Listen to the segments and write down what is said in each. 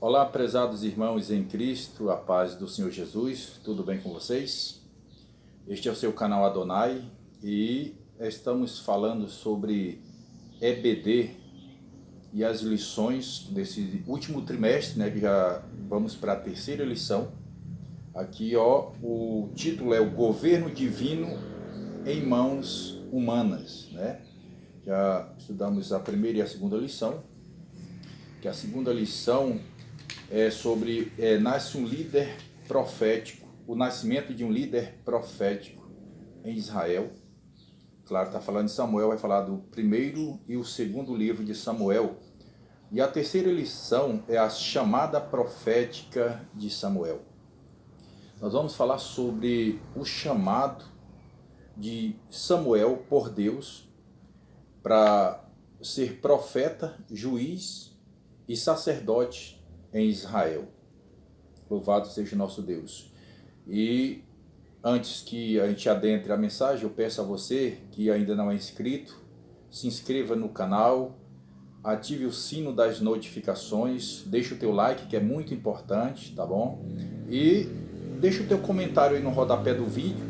Olá, prezados irmãos em Cristo, a paz do Senhor Jesus, tudo bem com vocês? Este é o seu canal Adonai e estamos falando sobre EBD e as lições desse último trimestre, né, que já vamos para a terceira lição. Aqui, o título é o Governo Divino em Mãos Humanas, né? Já estudamos a primeira e a segunda lição, que a segunda lição é sobre nasce um líder profético, o nascimento de um líder profético em Israel. Claro, está falando de Samuel, vai falar do primeiro e o segundo livro de Samuel. E a terceira lição é a chamada profética de Samuel. Nós vamos falar sobre o chamado de Samuel por Deus para ser profeta, juiz e sacerdote em Israel. Louvado seja o nosso Deus. E antes que a gente adentre a mensagem, eu peço a você que ainda não é inscrito, se inscreva no canal, ative o sino das notificações, deixa o teu like, que é muito importante, tá bom? E deixa o teu comentário aí no rodapé do vídeo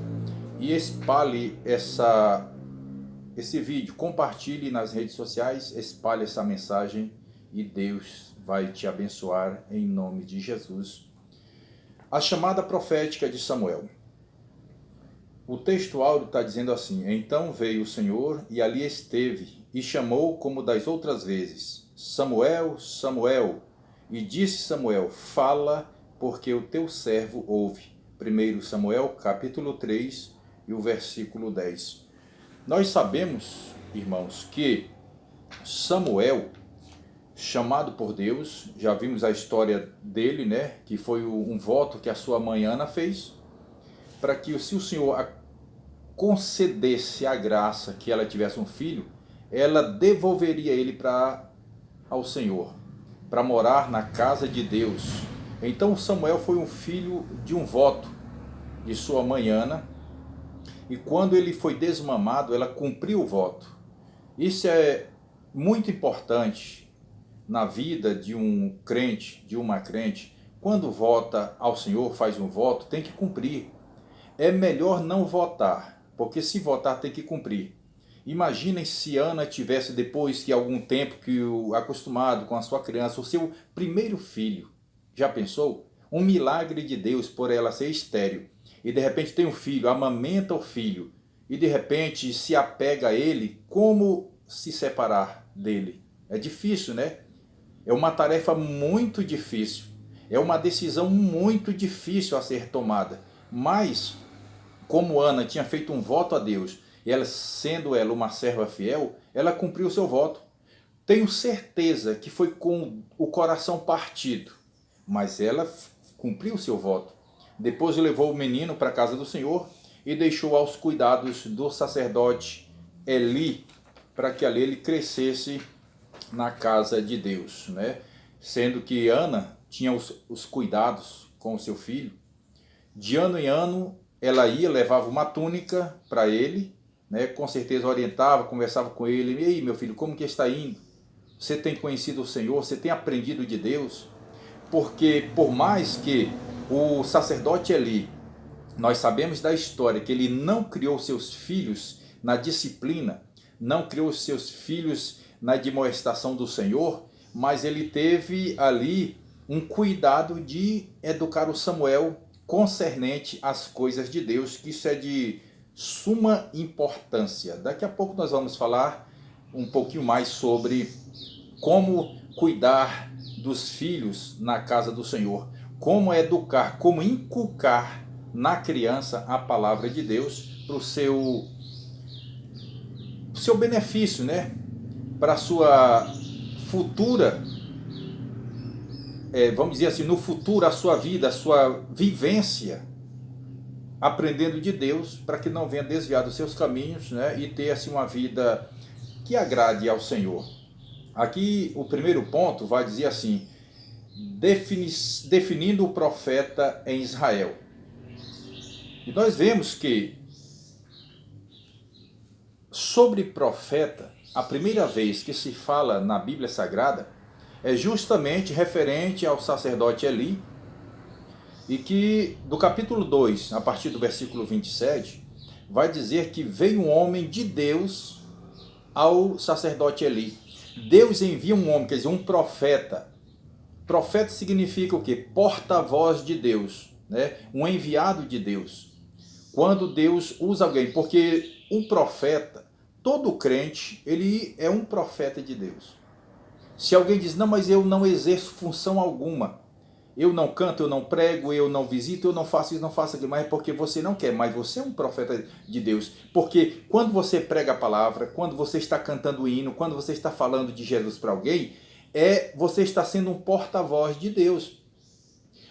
e espalhe esse vídeo, compartilhe nas redes sociais, espalhe essa mensagem e Deus vai te abençoar em nome de Jesus. A chamada profética de Samuel. O texto áureo está dizendo assim: Então veio o Senhor e ali esteve, e chamou como das outras vezes, Samuel, Samuel. E disse Samuel: Fala, porque o teu servo ouve. 1 Samuel capítulo 3 e o versículo 10. Nós sabemos, irmãos, que Samuel, chamado por Deus, já vimos a história dele, né? Que foi um voto que a sua mãe Ana fez, para que se o Senhor concedesse a graça que ela tivesse um filho, ela devolveria ele ao Senhor, para morar na casa de Deus. Então Samuel foi um filho de um voto de sua mãe Ana, e quando ele foi desmamado, ela cumpriu o voto. Isso é muito importante na vida de um crente, de uma crente. Quando vota ao Senhor, faz um voto, tem que cumprir. É melhor não votar, porque se votar tem que cumprir. Imaginem se Ana tivesse, depois de algum tempo que acostumado com a sua criança, o seu primeiro filho. Já pensou? Um milagre de Deus por ela ser estéril. E de repente tem um filho, amamenta o filho. E de repente se apega a ele, como se separar dele? É difícil, né? É uma tarefa muito difícil. É uma decisão muito difícil a ser tomada. Mas, como Ana tinha feito um voto a Deus, e ela, sendo ela uma serva fiel, ela cumpriu o seu voto. Tenho certeza que foi com o coração partido, mas ela cumpriu o seu voto. Depois levou o menino para a casa do Senhor e deixou aos cuidados do sacerdote Eli, para que ali ele crescesse na casa de Deus, né? Sendo que Ana tinha os cuidados com o seu filho. De ano em ano ela ia, levava uma túnica para ele, né? Com certeza orientava, conversava com ele: e aí, meu filho, como que está indo? Você tem conhecido o Senhor? Você tem aprendido de Deus? Porque por mais que o sacerdote Eli, nós sabemos da história que ele não criou seus filhos na disciplina, não criou seus filhos na admoestação do Senhor, mas ele teve ali um cuidado de educar o Samuel concernente às coisas de Deus, que isso é de suma importância. Daqui a pouco nós vamos falar um pouquinho mais sobre como cuidar dos filhos na casa do Senhor, como educar, como inculcar na criança a palavra de Deus para o seu benefício, né? Para a sua futura, vamos dizer assim, no futuro, a sua vida, a sua vivência, aprendendo de Deus, para que não venha desviar dos seus caminhos, né? E ter assim uma vida que agrade ao Senhor. Aqui o primeiro ponto vai dizer assim: definindo o profeta em Israel. E nós vemos que sobre profeta, a primeira vez que se fala na Bíblia Sagrada é justamente referente ao sacerdote Eli, e que do capítulo 2, a partir do versículo 27, vai dizer que veio um homem de Deus ao sacerdote Eli. Deus envia um homem, quer dizer, um profeta. Profeta significa o quê? Porta-voz de Deus, né? Um enviado de Deus. Quando Deus usa alguém, porque um profeta, todo crente, ele é um profeta de Deus. Se alguém diz, não, mas eu não exerço função alguma, eu não canto, eu não prego, eu não visito, eu não faço isso, não faço aquilo, mas é porque você não quer, mas você é um profeta de Deus. Porque quando você prega a palavra, quando você está cantando o hino, quando você está falando de Jesus para alguém, você está sendo um porta-voz de Deus.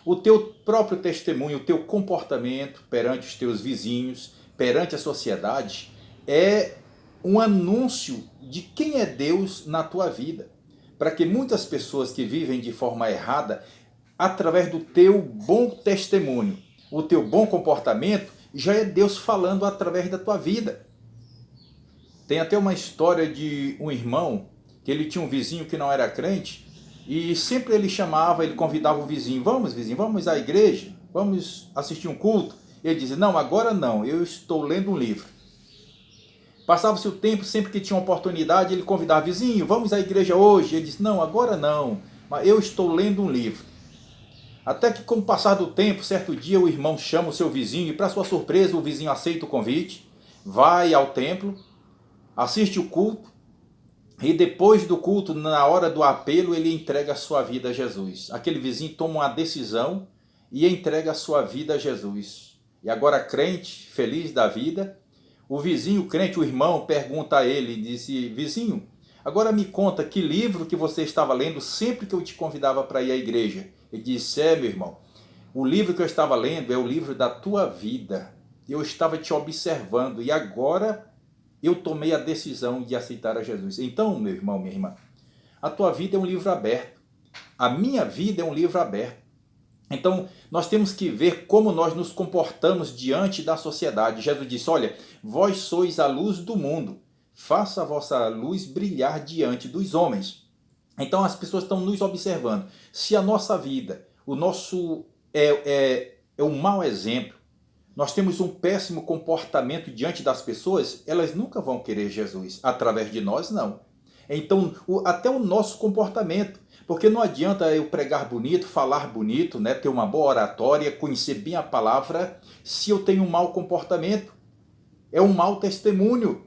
O teu próprio testemunho, o teu comportamento perante os teus vizinhos, perante a sociedade, é um anúncio de quem é Deus na tua vida. Para que muitas pessoas que vivem de forma errada, através do teu bom testemunho, o teu bom comportamento, já é Deus falando através da tua vida. Tem até uma história de um irmão, que ele tinha um vizinho que não era crente, e sempre ele convidava o vizinho, vizinho, vamos à igreja, vamos assistir um culto. Ele dizia, não, agora não, eu estou lendo um livro. Passava-se o tempo, sempre que tinha uma oportunidade, ele convidava, vizinho, vamos à igreja hoje. Ele disse, não, agora não, mas eu estou lendo um livro. Até que, com o passar do tempo, certo dia o irmão chama o seu vizinho e, para sua surpresa, o vizinho aceita o convite, vai ao templo, assiste o culto e depois do culto, na hora do apelo, ele entrega a sua vida a Jesus. Aquele vizinho toma uma decisão e entrega a sua vida a Jesus. E agora, crente, feliz da vida, o vizinho crente, o irmão, pergunta a ele, disse, vizinho, agora me conta que livro que você estava lendo sempre que eu te convidava para ir à igreja. Ele disse, meu irmão, o livro que eu estava lendo é o livro da tua vida. Eu estava te observando e agora eu tomei a decisão de aceitar a Jesus. Então, meu irmão, minha irmã, a tua vida é um livro aberto. A minha vida é um livro aberto. Então, nós temos que ver como nós nos comportamos diante da sociedade. Jesus disse, olha, vós sois a luz do mundo. Faça a vossa luz brilhar diante dos homens. Então as pessoas estão nos observando. Se a nossa vida, o nosso é um mau exemplo, nós temos um péssimo comportamento diante das pessoas, elas nunca vão querer Jesus. Através de nós, não. Então, até o nosso comportamento. Porque não adianta eu pregar bonito, falar bonito, né, ter uma boa oratória, conhecer bem a palavra, se eu tenho um mau comportamento. É um mau testemunho.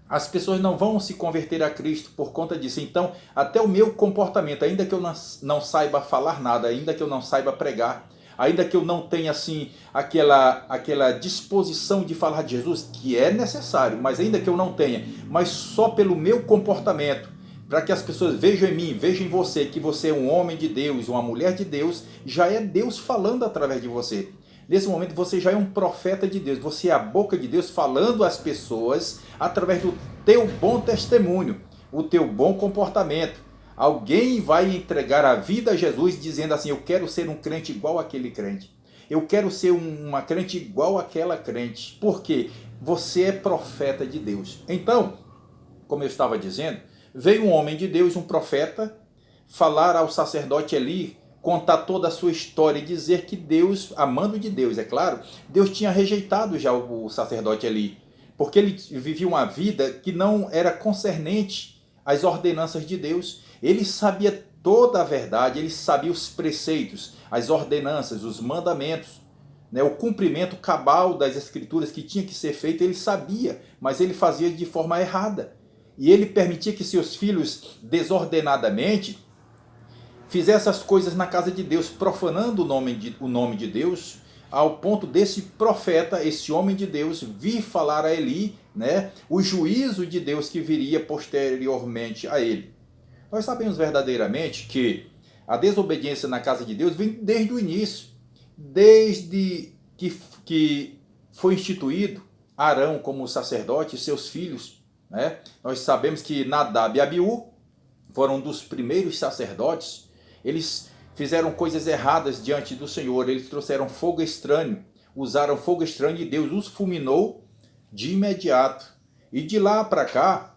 As pessoas não vão se converter a Cristo por conta disso. Então, até o meu comportamento, ainda que eu não saiba falar nada, ainda que eu não saiba pregar, ainda que eu não tenha assim aquela disposição de falar de Jesus, que é necessário, mas ainda que eu não tenha, mas só pelo meu comportamento, para que as pessoas vejam em mim, vejam em você, que você é um homem de Deus, uma mulher de Deus, já é Deus falando através de você. Nesse momento você já é um profeta de Deus, você é a boca de Deus falando às pessoas através do teu bom testemunho, o teu bom comportamento. Alguém vai entregar a vida a Jesus dizendo assim, eu quero ser um crente igual àquele crente. Eu quero ser uma crente igual àquela crente. Por quê? Você é profeta de Deus. Então, como eu estava dizendo, veio um homem de Deus, um profeta, falar ao sacerdote Eli, contar toda a sua história e dizer que Deus, amando de Deus, é claro, Deus tinha rejeitado já o sacerdote Eli, porque ele vivia uma vida que não era concernente às ordenanças de Deus. Ele sabia toda a verdade, ele sabia os preceitos, as ordenanças, os mandamentos, né, o cumprimento cabal das escrituras que tinha que ser feito, ele sabia, mas ele fazia de forma errada. E ele permitia que seus filhos, desordenadamente, fizessem as coisas na casa de Deus, profanando o nome de Deus, ao ponto desse profeta, esse homem de Deus, vir falar a Eli, né, o juízo de Deus que viria posteriormente a ele. Nós sabemos verdadeiramente que a desobediência na casa de Deus vem desde o início, desde que foi instituído Arão como sacerdote e seus filhos, né? Nós sabemos que Nadab e Abiú foram dos primeiros sacerdotes. Eles fizeram coisas erradas diante do Senhor, eles trouxeram fogo estranho, usaram fogo estranho e Deus os fulminou de imediato. E de lá para cá,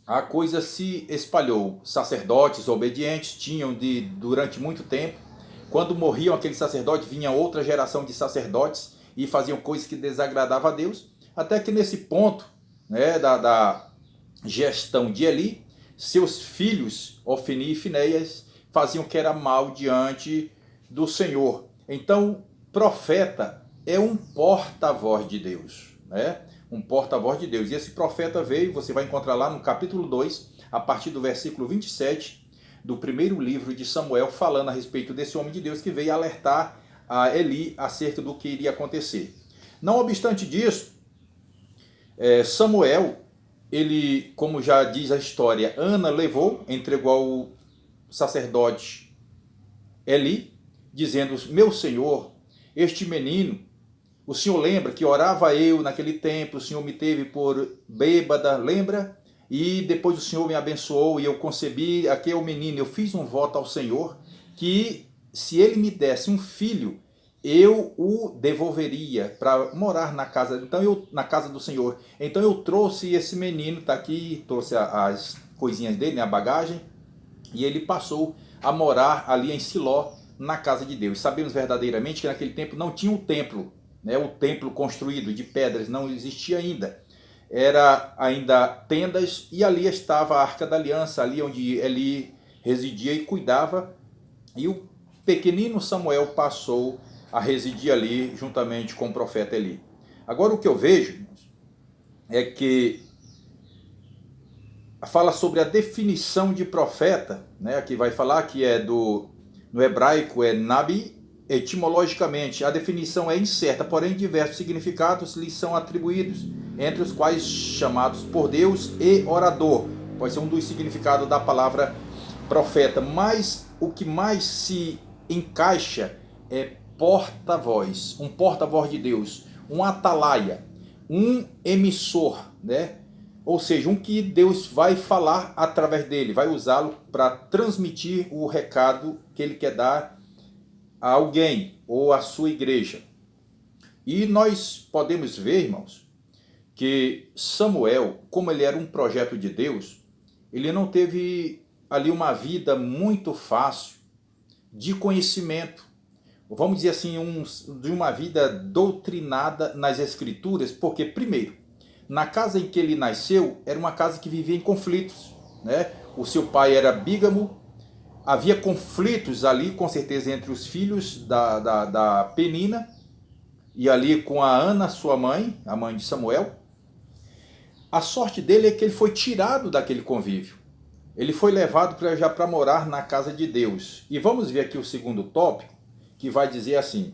a coisa se espalhou. Sacerdotes obedientes tinham durante muito tempo. Quando morriam aqueles sacerdotes, vinha outra geração de sacerdotes e faziam coisas que desagradavam a Deus. Até que nesse ponto, né, da gestão de Eli, seus filhos, Ofni e Finéias, faziam o que era mal diante do Senhor. Então, profeta é um porta-voz de Deus, né? Um porta-voz de Deus. E esse profeta veio, você vai encontrar lá no capítulo 2, a partir do versículo 27, do primeiro livro de Samuel, falando a respeito desse homem de Deus que veio alertar a Eli acerca do que iria acontecer. Não obstante disso, Samuel, ele, como já diz a história, Ana levou, entregou ao sacerdote Eli, dizendo: meu senhor, este menino, o senhor lembra que orava eu naquele tempo, o senhor me teve por bêbada, lembra? E depois o senhor me abençoou e eu concebi aquele menino. Eu fiz um voto ao Senhor que se ele me desse um filho, eu o devolveria para morar na casa, na casa do Senhor. Então eu trouxe esse menino, está aqui, trouxe as coisinhas dele, né, a bagagem, e ele passou a morar ali em Siló, na casa de Deus. Sabemos verdadeiramente que naquele tempo não tinha o templo, né, o templo construído de pedras não existia ainda. Era ainda tendas, e ali estava a Arca da Aliança, ali onde Eli residia e cuidava, e o pequenino Samuel passou a residir ali juntamente com o profeta Eli. Agora o que eu vejo é que fala sobre a definição de profeta, né? Aqui vai falar que no hebraico é nabi. Etimologicamente, a definição é incerta, porém diversos significados lhe são atribuídos, entre os quais chamados por Deus e orador. Pode ser um dos significados da palavra profeta, mas o que mais se encaixa é porta-voz, um porta-voz de Deus, um atalaia, um emissor, né? Ou seja, um que Deus vai falar através dele, vai usá-lo para transmitir o recado que ele quer dar a alguém ou à sua igreja. E nós podemos ver, irmãos, que Samuel, como ele era um projeto de Deus, ele não teve ali uma vida muito fácil de conhecimento, vamos dizer assim, de uma vida doutrinada nas Escrituras, porque, primeiro, na casa em que ele nasceu, era uma casa que vivia em conflitos, né? O seu pai era bígamo, havia conflitos ali, com certeza, entre os filhos da Penina, e ali com a Ana, sua mãe, a mãe de Samuel. A sorte dele é que ele foi tirado daquele convívio. Ele foi levado já para morar na casa de Deus. E vamos ver aqui o segundo tópico, que vai dizer assim: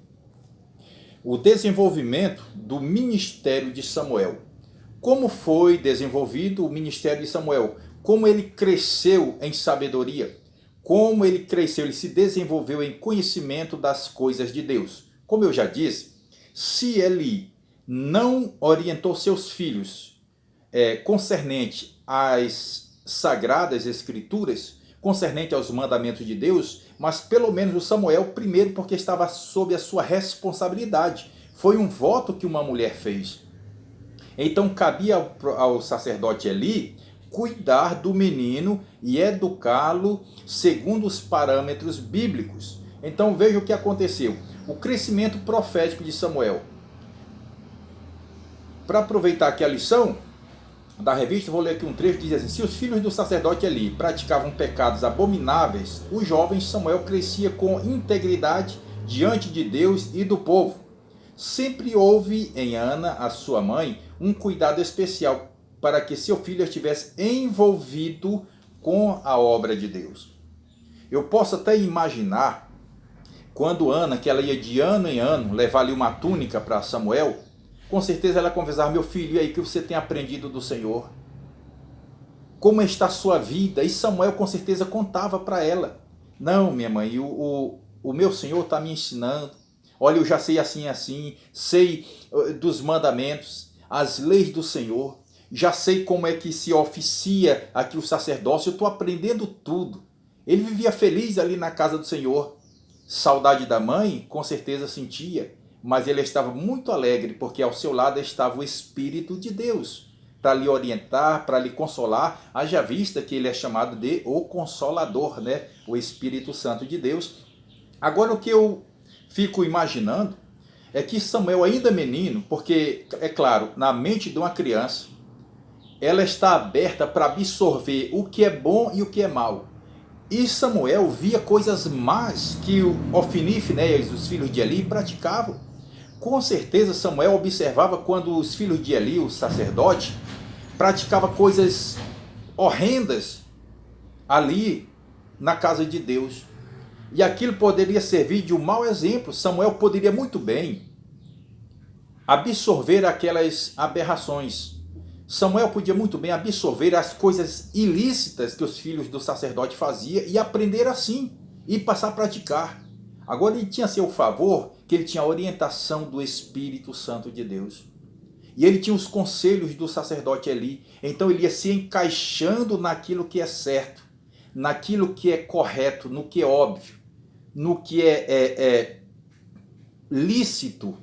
o desenvolvimento do ministério de Samuel. Como foi desenvolvido o ministério de Samuel? Como ele cresceu em sabedoria? Como ele cresceu, ele se desenvolveu em conhecimento das coisas de Deus? Como eu já disse, se ele não orientou seus filhos concernente às sagradas escrituras, concernente aos mandamentos de Deus, mas pelo menos o Samuel, primeiro porque estava sob a sua responsabilidade. Foi um voto que uma mulher fez. Então cabia ao sacerdote Eli cuidar do menino e educá-lo segundo os parâmetros bíblicos. Então veja o que aconteceu. O crescimento profético de Samuel. Para aproveitar aqui a lição da revista, vou ler aqui um trecho que diz assim: se os filhos do sacerdote Eli praticavam pecados abomináveis, o jovem Samuel crescia com integridade diante de Deus e do povo. Sempre houve em Ana, a sua mãe, um cuidado especial para que seu filho estivesse envolvido com a obra de Deus. Eu posso até imaginar, quando Ana, que ela ia de ano em ano levar ali uma túnica para Samuel, com certeza ela conversava: meu filho, e aí, que você tem aprendido do Senhor? Como está a sua vida? E Samuel com certeza contava para ela: não, minha mãe, o meu Senhor está me ensinando. Olha, eu já sei assim, assim, sei dos mandamentos, as leis do Senhor, já sei como é que se oficia aqui o sacerdócio, eu estou aprendendo tudo. Ele vivia feliz ali na casa do Senhor. Saudade da mãe, com certeza sentia, mas ele estava muito alegre, porque ao seu lado estava o Espírito de Deus. para lhe orientar, para lhe consolar, haja vista que ele é chamado de o Consolador, né? O Espírito Santo de Deus. Agora o que eu fico imaginando é que Samuel, ainda menino, porque, é claro, na mente de uma criança, ela está aberta para absorver o que é bom e o que é mal. E Samuel via coisas más que o Ofni e Finéias, os filhos de Eli, praticavam. Com certeza Samuel observava quando os filhos de Eli, o sacerdote, praticava coisas horrendas ali na casa de Deus. E aquilo poderia servir de um mau exemplo. Samuel poderia muito bem absorver aquelas aberrações. Samuel podia muito bem absorver as coisas ilícitas que os filhos do sacerdote faziam e aprender assim, e passar a praticar. Agora ele tinha a seu favor que ele tinha a orientação do Espírito Santo de Deus. E ele tinha os conselhos do sacerdote Eli. Então ele ia se encaixando naquilo que é certo, naquilo que é correto, no que é óbvio, no que é lícito.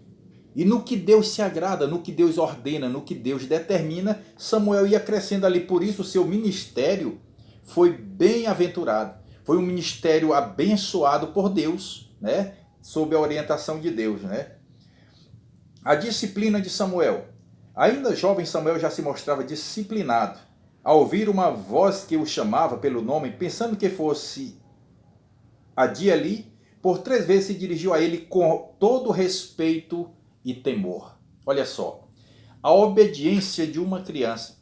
E no que Deus se agrada, no que Deus ordena, no que Deus determina, Samuel ia crescendo ali. Por isso o seu ministério foi bem-aventurado. Foi um ministério abençoado por Deus, né? Sob a orientação de Deus, né? A disciplina de Samuel. Ainda jovem, Samuel já se mostrava disciplinado. Ao ouvir uma voz que o chamava pelo nome, pensando que fosse a de Eli, por 3 vezes se dirigiu a ele com todo respeito e temor. Olha só, a obediência de uma criança.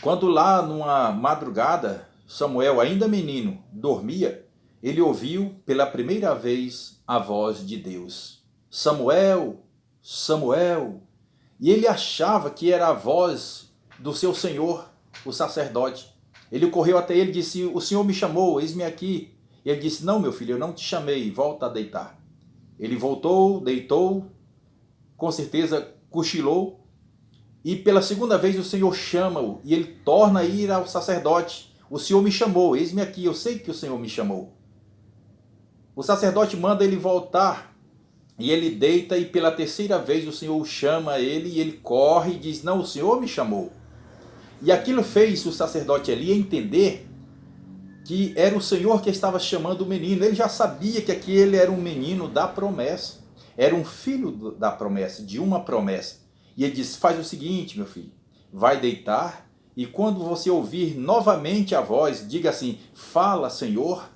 Quando lá numa madrugada, Samuel, ainda menino, dormia, ele ouviu pela primeira vez a voz de Deus. Samuel, Samuel. E ele achava que era a voz do seu senhor, o sacerdote. Ele correu até ele e disse: o senhor me chamou, eis-me aqui. E ele disse: não, meu filho, eu não te chamei, volta a deitar. Ele voltou, deitou, com certeza cochilou, e pela segunda vez o Senhor chama-o, e ele torna a ir ao sacerdote. O Senhor me chamou, eis-me aqui, eu sei que o Senhor me chamou. O sacerdote manda ele voltar, e ele deita, e pela terceira vez o Senhor chama ele, e ele corre e diz: não, o Senhor me chamou. E aquilo fez o sacerdote Eli entender que era o Senhor que estava chamando o menino. Ele já sabia que aquele era um menino da promessa. Era um filho da promessa, de uma promessa. E ele disse: faz o seguinte, meu filho, vai deitar, e quando você ouvir novamente a voz, diga assim: fala, Senhor,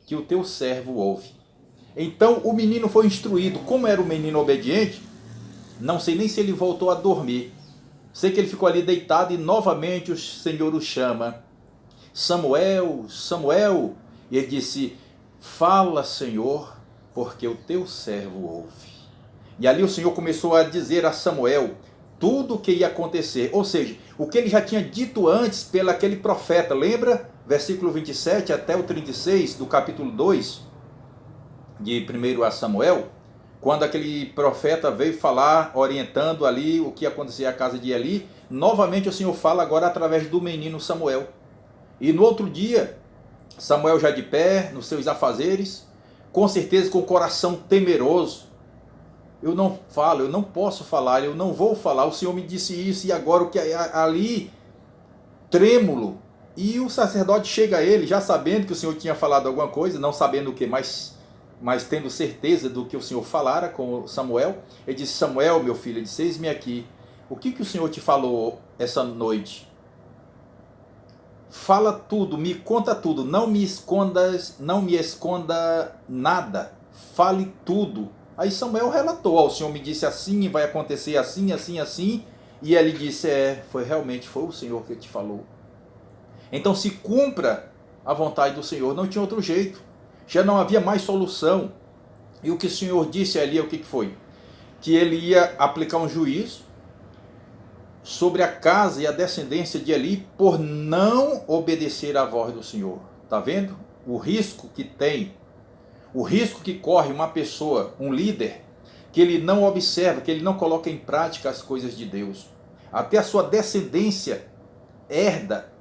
que o teu servo ouve. Então o menino foi instruído. Como era um menino obediente, não sei nem se ele voltou a dormir. Sei que ele ficou ali deitado e novamente o Senhor o chama: Samuel, Samuel. E ele disse: fala, Senhor, porque o teu servo ouve. E ali o Senhor começou a dizer a Samuel tudo o que ia acontecer. Ou seja, o que ele já tinha dito antes pelo aquele profeta. Lembra? Versículo 27 até o 36 do capítulo 2 de 1 Samuel. Quando aquele profeta veio falar, orientando ali o que ia acontecer à casa de Eli. Novamente o Senhor fala agora através do menino Samuel. E no outro dia, Samuel já de pé, nos seus afazeres, com certeza com o coração temeroso. Eu não falo, eu não posso falar, eu não vou falar. O Senhor me disse isso, e agora o que ali, trêmulo. E o sacerdote chega a ele, já sabendo que o Senhor tinha falado alguma coisa, não sabendo o que, mas tendo certeza do que o Senhor falara com Samuel. Ele disse: Samuel, meu filho, ele disse: eis-me aqui. O que o Senhor te falou essa noite? Fala tudo, me conta tudo, não me esconda nada, fale tudo. Aí Samuel relatou: o Senhor me disse assim, vai acontecer assim, assim, assim. E ele disse: foi o Senhor que te falou. Então se cumpra a vontade do Senhor, não tinha outro jeito, já não havia mais solução. E o que o Senhor disse ali, o que foi? Que ele ia aplicar um juízo sobre a casa e a descendência de Eli por não obedecer à voz do Senhor. Está vendo? O risco que tem, o risco que corre uma pessoa, um líder, que ele não observa, que ele não coloca em prática as coisas de Deus. Até a sua descendência herda,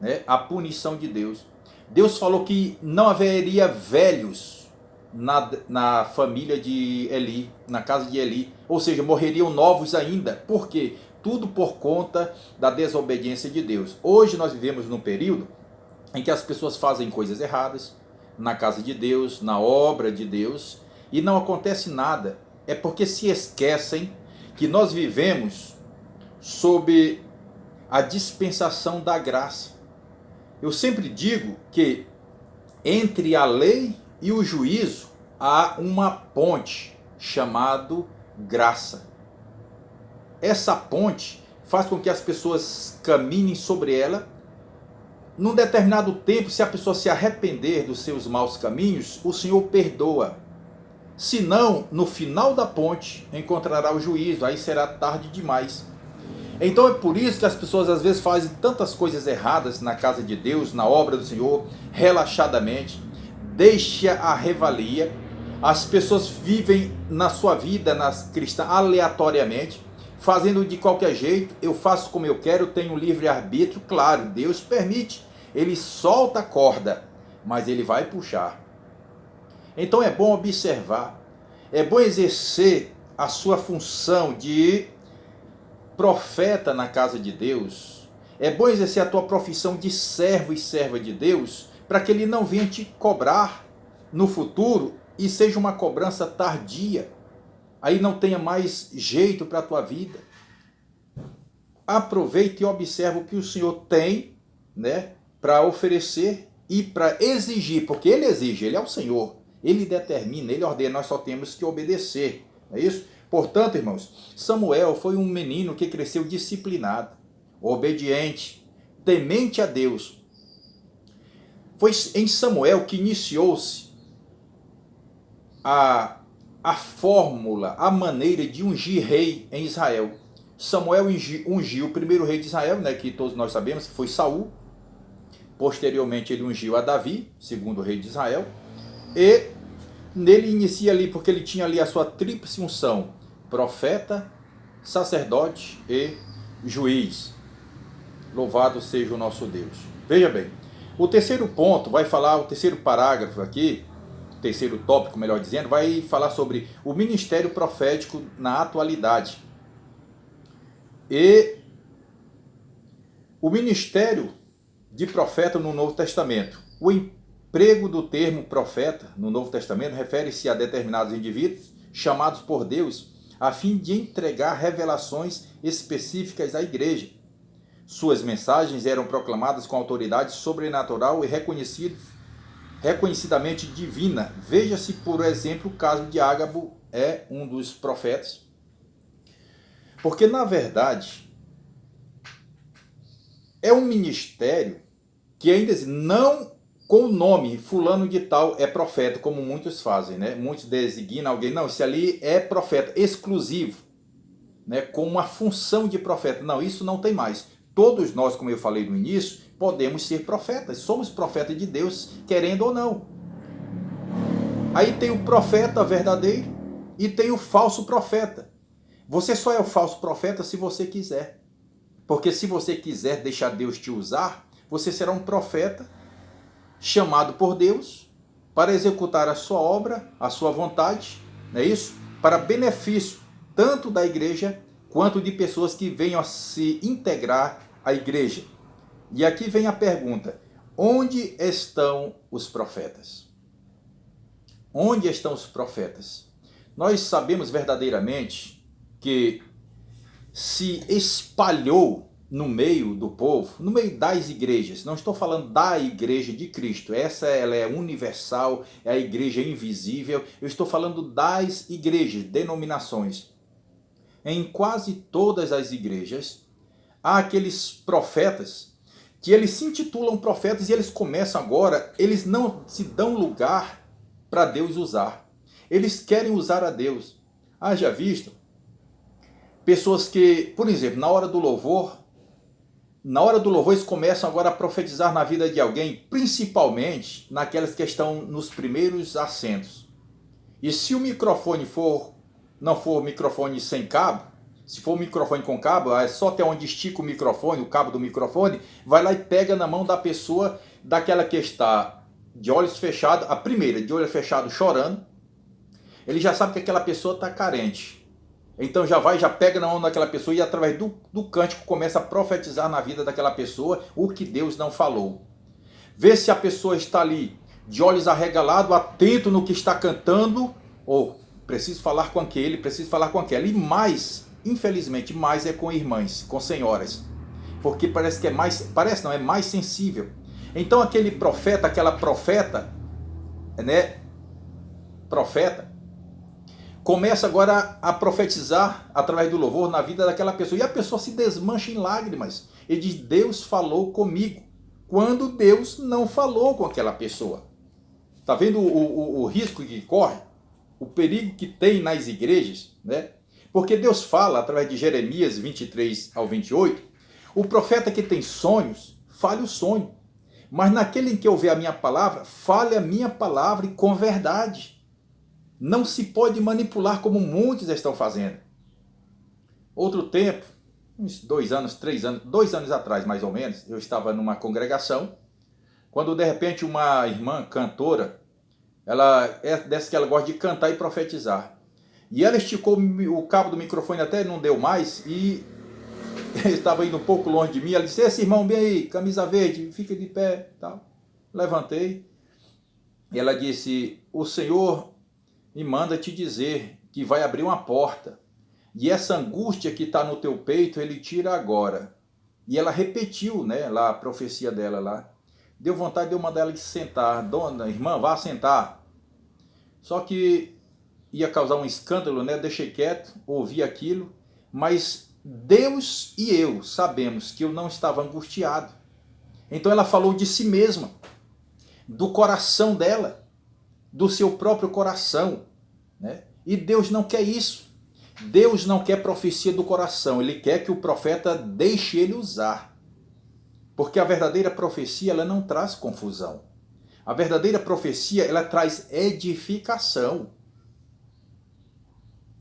né, a punição de Deus. Deus falou que não haveria velhos na família de Eli, na casa de Eli. Ou seja, morreriam novos ainda. Por quê? tudo por conta da desobediência de Deus. Hoje nós vivemos num período em que as pessoas fazem coisas erradas na casa de Deus, na obra de Deus, e não acontece nada. É porque se esquecem que nós vivemos sob a dispensação da graça. Eu sempre digo que entre a lei e o juízo há uma ponte chamada graça. Essa ponte faz com que as pessoas caminhem sobre ela. Num determinado tempo, se a pessoa se arrepender dos seus maus caminhos, o Senhor perdoa. Se não, no final da ponte encontrará o juízo, aí será tarde demais. Então é por isso que as pessoas às vezes fazem tantas coisas erradas na casa de Deus, na obra do Senhor, relaxadamente, deixa a revalia. As pessoas vivem na sua vida cristã aleatoriamente, fazendo de qualquer jeito. Eu faço como eu quero, tenho livre-arbítrio. Claro, Deus permite, ele solta a corda, mas ele vai puxar. Então é bom observar, é bom exercer a sua função de profeta na casa de Deus. É bom exercer a tua profissão de servo e serva de Deus, para que ele não venha te cobrar no futuro e seja uma cobrança tardia. Aí não tenha mais jeito para a tua vida. Aproveite e observe o que o Senhor tem, né, para oferecer e para exigir, porque ele exige, ele é o Senhor, ele determina, ele ordena, nós só temos que obedecer, não é isso? Portanto, irmãos, Samuel foi um menino que cresceu disciplinado, obediente, temente a Deus. Foi em Samuel que iniciou-se a fórmula, a maneira de ungir rei em Israel. Samuel ungiu o primeiro rei de Israel, né, que todos nós sabemos que foi Saul. Posteriormente ele ungiu a Davi, segundo rei de Israel. E nele inicia ali, porque ele tinha ali a sua tríplice unção: profeta, sacerdote e juiz. Louvado seja o nosso Deus. Veja bem, o terceiro ponto vai falar, o terceiro parágrafo aqui, o terceiro tópico, melhor dizendo, vai falar sobre o ministério profético na atualidade. E o ministério de profeta no Novo Testamento. O emprego do termo profeta no Novo Testamento refere-se a determinados indivíduos chamados por Deus a fim de entregar revelações específicas à igreja. Suas mensagens eram proclamadas com autoridade sobrenatural e reconhecidamente divina. Veja-se, por exemplo, o caso de Ágabo, é um dos profetas. Porque, na verdade, é um ministério que ainda não com o nome fulano de tal é profeta, como muitos fazem, né? Muitos designam alguém, não, esse ali é profeta exclusivo, né? Com uma função de profeta. Não, isso não tem mais. Todos nós, como eu falei no início, podemos ser profetas. Somos profetas de Deus, querendo ou não. Aí tem o profeta verdadeiro e tem o falso profeta. Você só é o falso profeta se você quiser. Porque se você quiser deixar Deus te usar, você será um profeta chamado por Deus para executar a sua obra, a sua vontade, não é isso? Para benefício tanto da igreja quanto de pessoas que venham a se integrar à igreja. E aqui vem a pergunta: onde estão os profetas? Onde estão os profetas? Nós sabemos verdadeiramente que se espalhou no meio do povo, no meio das igrejas. Não estou falando da igreja de Cristo, ela é universal, é a igreja invisível. Eu estou falando das igrejas, denominações. Em quase todas as igrejas há aqueles profetas que eles se intitulam profetas e eles começam agora, eles não se dão lugar para Deus usar. Eles querem usar a Deus. Haja visto pessoas que, por exemplo, na hora do louvor eles começam agora a profetizar na vida de alguém, principalmente naquelas que estão nos primeiros assentos. E se o microfone não for microfone sem cabo, se for um microfone com cabo, é só até onde estica o microfone, o cabo do microfone, vai lá e pega na mão da pessoa, daquela que está de olhos fechados, a primeira de olho fechado chorando. Ele já sabe que aquela pessoa está carente. Então já pega na mão daquela pessoa e através do cântico começa a profetizar na vida daquela pessoa o que Deus não falou. Vê se a pessoa está ali de olhos arregalados, atento no que está cantando, ou preciso falar com aquele, preciso falar com aquela. E mais, infelizmente, mais é com irmãs, com senhoras. Porque parece que é mais, parece não, é mais sensível. Então aquele profeta, aquela profeta, né? Profeta, começa agora a profetizar através do louvor na vida daquela pessoa. E a pessoa se desmancha em lágrimas. E diz, Deus falou comigo. Quando Deus não falou com aquela pessoa. Está vendo o risco que corre? O perigo que tem nas igrejas, né? Porque Deus fala através de Jeremias 23 ao 28, o profeta que tem sonhos, fale o sonho. Mas naquele em que ouvir a minha palavra, fale a minha palavra e com verdade. Não se pode manipular como muitos estão fazendo. Outro tempo, uns 2 anos, 3 anos, 2 anos atrás mais ou menos, eu estava numa congregação, quando de repente uma irmã cantora, ela é dessa que ela gosta de cantar e profetizar. E ela esticou o cabo do microfone até não deu mais e estava indo um pouco longe de mim. Ela disse, esse irmão bem aí, camisa verde, fica de pé. Tal. Levantei. E ela disse, o Senhor me manda te dizer que vai abrir uma porta. E essa angústia que está no teu peito, ele tira agora. E ela repetiu, né, lá a profecia dela lá. Deu vontade de eu mandar ela sentar. Dona, irmã, vá sentar. Só que ia causar um escândalo, né? Eu deixei quieto, ouvi aquilo. Mas Deus e eu sabemos que eu não estava angustiado. Então ela falou de si mesma, do coração dela, do seu próprio coração, né? E Deus não quer isso. Deus não quer profecia do coração. Ele quer que o profeta deixe ele usar. Porque a verdadeira profecia, ela não traz confusão. A verdadeira profecia, ela traz edificação.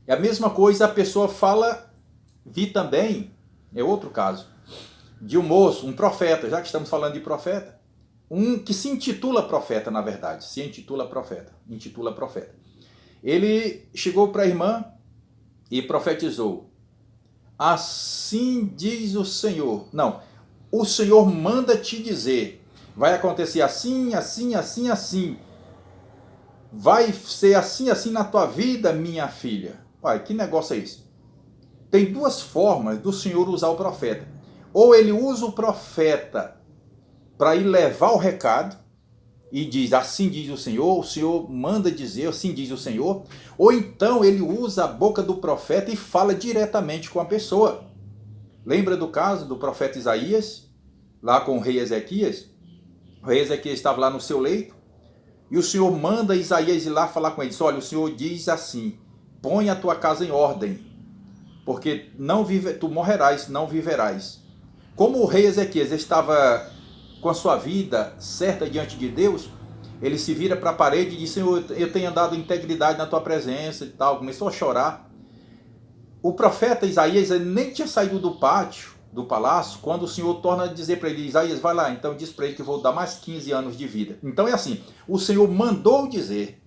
É a mesma coisa, a pessoa fala, vi também, é outro caso, de um moço, um profeta, já que estamos falando de profeta, um que se intitula profeta, na verdade, se intitula profeta. Ele chegou para a irmã e profetizou. Assim diz o Senhor. Não, o Senhor manda te dizer. Vai acontecer assim, assim, assim, assim. Vai ser assim, assim na tua vida, minha filha. Pai, que negócio é isso? Tem 2 formas do Senhor usar o profeta. Ou ele usa o profeta para ir levar o recado e diz, assim diz o Senhor manda dizer, assim diz o Senhor. Ou então ele usa a boca do profeta e fala diretamente com a pessoa. Lembra do caso do profeta Isaías, lá com o rei Ezequias? O rei Ezequias estava lá no seu leito, e o Senhor manda Isaías ir lá falar com ele. Diz, olha, o Senhor diz assim, põe a tua casa em ordem, porque tu morrerás, não viverás. Como o rei Ezequias estava com a sua vida certa diante de Deus, ele se vira para a parede e diz, Senhor, eu tenho andado em integridade na tua presença e tal. Começou a chorar. O profeta Isaías ele nem tinha saído do pátio, do palácio, quando o Senhor torna a dizer para ele, Isaías, vai lá, então diz para ele que eu vou dar mais 15 anos de vida. Então é assim, o Senhor mandou dizer,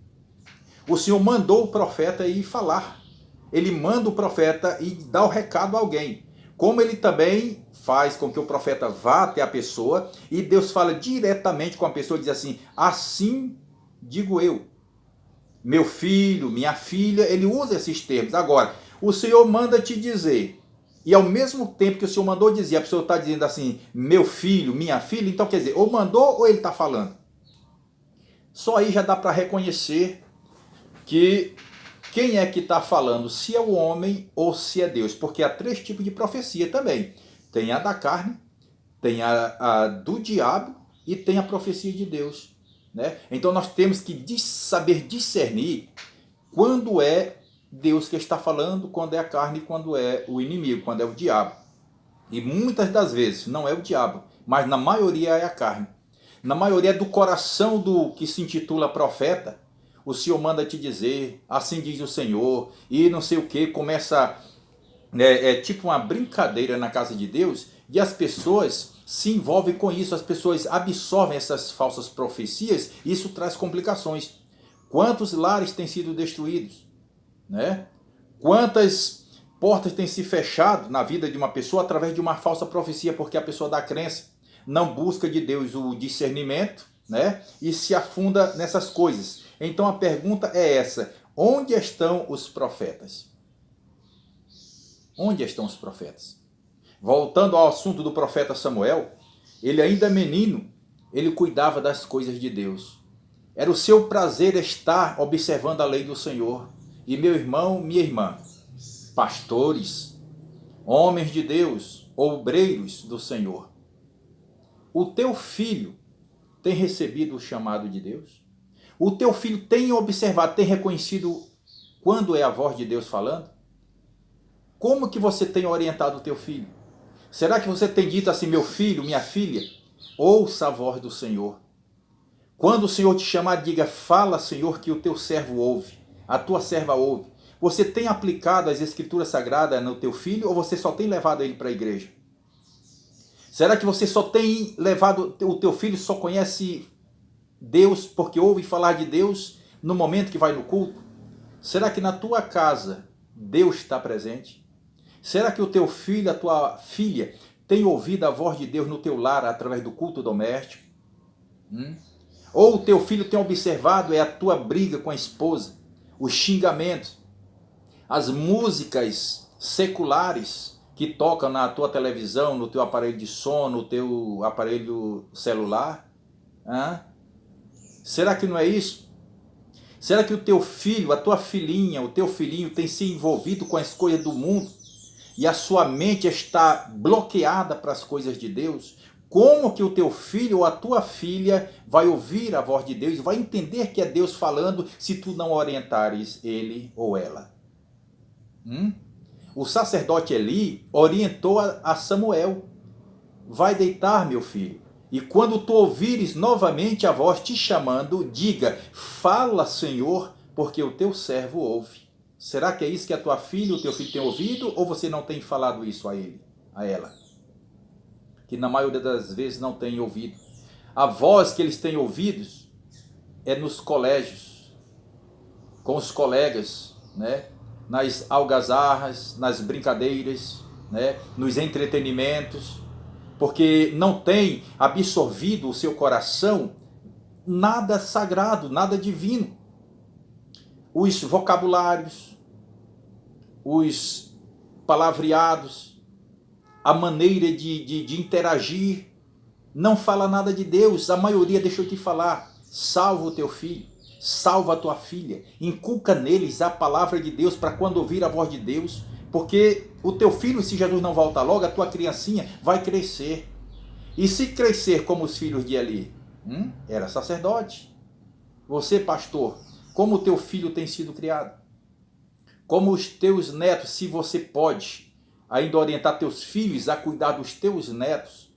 o Senhor mandou o profeta ir falar. Ele manda o profeta e dá o recado a alguém. Como ele também faz com que o profeta vá até a pessoa e Deus fala diretamente com a pessoa e diz assim, assim digo eu, meu filho, minha filha, ele usa esses termos. Agora, o Senhor manda te dizer, e ao mesmo tempo que o Senhor mandou dizer, a pessoa está dizendo assim, meu filho, minha filha, então quer dizer, ou mandou ou ele está falando. Só aí já dá para reconhecer que quem é que está falando, se é o homem ou se é Deus, porque há 3 tipos de profecia também. Tem a da carne, tem a do diabo e tem a profecia de Deus, né? Então nós temos que saber discernir quando é Deus que está falando, quando é a carne, quando é o inimigo, quando é o diabo. E muitas das vezes não é o diabo, mas na maioria é a carne. Na maioria é do coração do que se intitula profeta. O Senhor manda te dizer, assim diz o Senhor, e não sei o que, começa, é tipo uma brincadeira na casa de Deus, e as pessoas se envolvem com isso, as pessoas absorvem essas falsas profecias, e isso traz complicações. Quantos lares têm sido destruídos? Né? Quantas portas têm se fechado na vida de uma pessoa através de uma falsa profecia, porque a pessoa da crença não busca de Deus o discernimento, né? E se afunda nessas coisas. Então a pergunta é essa: onde estão os profetas? Onde estão os profetas? Voltando ao assunto do profeta Samuel, ele ainda menino, ele cuidava das coisas de Deus. Era o seu prazer estar observando a lei do Senhor. E meu irmão, minha irmã, pastores, homens de Deus, obreiros do Senhor, o teu filho tem recebido o chamado de Deus? O teu filho tem observado, tem reconhecido quando é a voz de Deus falando? Como que você tem orientado o teu filho? Será que você tem dito assim: meu filho, minha filha, ouça a voz do Senhor? Quando o Senhor te chamar, diga: fala, Senhor, que o teu servo ouve, a tua serva ouve. Você tem aplicado as escrituras sagradas no teu filho ou você só tem levado ele para a igreja? Será que você só tem levado, o teu filho só conhece Deus porque ouve falar de Deus no momento que vai no culto? Será que na tua casa Deus está presente? Será que o teu filho, a tua filha, tem ouvido a voz de Deus no teu lar através do culto doméstico? Ou o teu filho tem observado a tua briga com a esposa, os xingamentos, as músicas seculares que tocam na tua televisão, no teu aparelho de som, no teu aparelho celular? Será que não é isso? Será que o teu filho, a tua filhinha, o teu filhinho tem se envolvido com as coisas do mundo e a sua mente está bloqueada para as coisas de Deus? Como que o teu filho ou a tua filha vai ouvir a voz de Deus, vai entender que é Deus falando, se tu não orientares ele ou ela? O sacerdote Eli orientou a Samuel: vai deitar, meu filho, e quando tu ouvires novamente a voz te chamando, diga: fala, Senhor, porque o teu servo ouve. Será que é isso que a tua filha, o teu filho tem ouvido, ou você não tem falado isso a ele, a ela? Que na maioria das vezes não tem ouvido. A voz que eles têm ouvido é nos colégios, com os colegas, né? Nas algazarras, nas brincadeiras, né? Nos entretenimentos, porque não tem absorvido o seu coração nada sagrado, nada divino. Os vocabulários, os palavreados, a maneira de interagir, não fala nada de Deus. A maioria deixou de falar. Salva o teu filho, salva a tua filha, inculca neles a palavra de Deus para quando ouvir a voz de Deus, porque o teu filho, se Jesus não volta logo, a tua criancinha vai crescer. E se crescer como os filhos de Eli, era sacerdote. Você, pastor, como o teu filho tem sido criado? Como os teus netos, se você pode ainda orientar teus filhos a cuidar dos teus netos,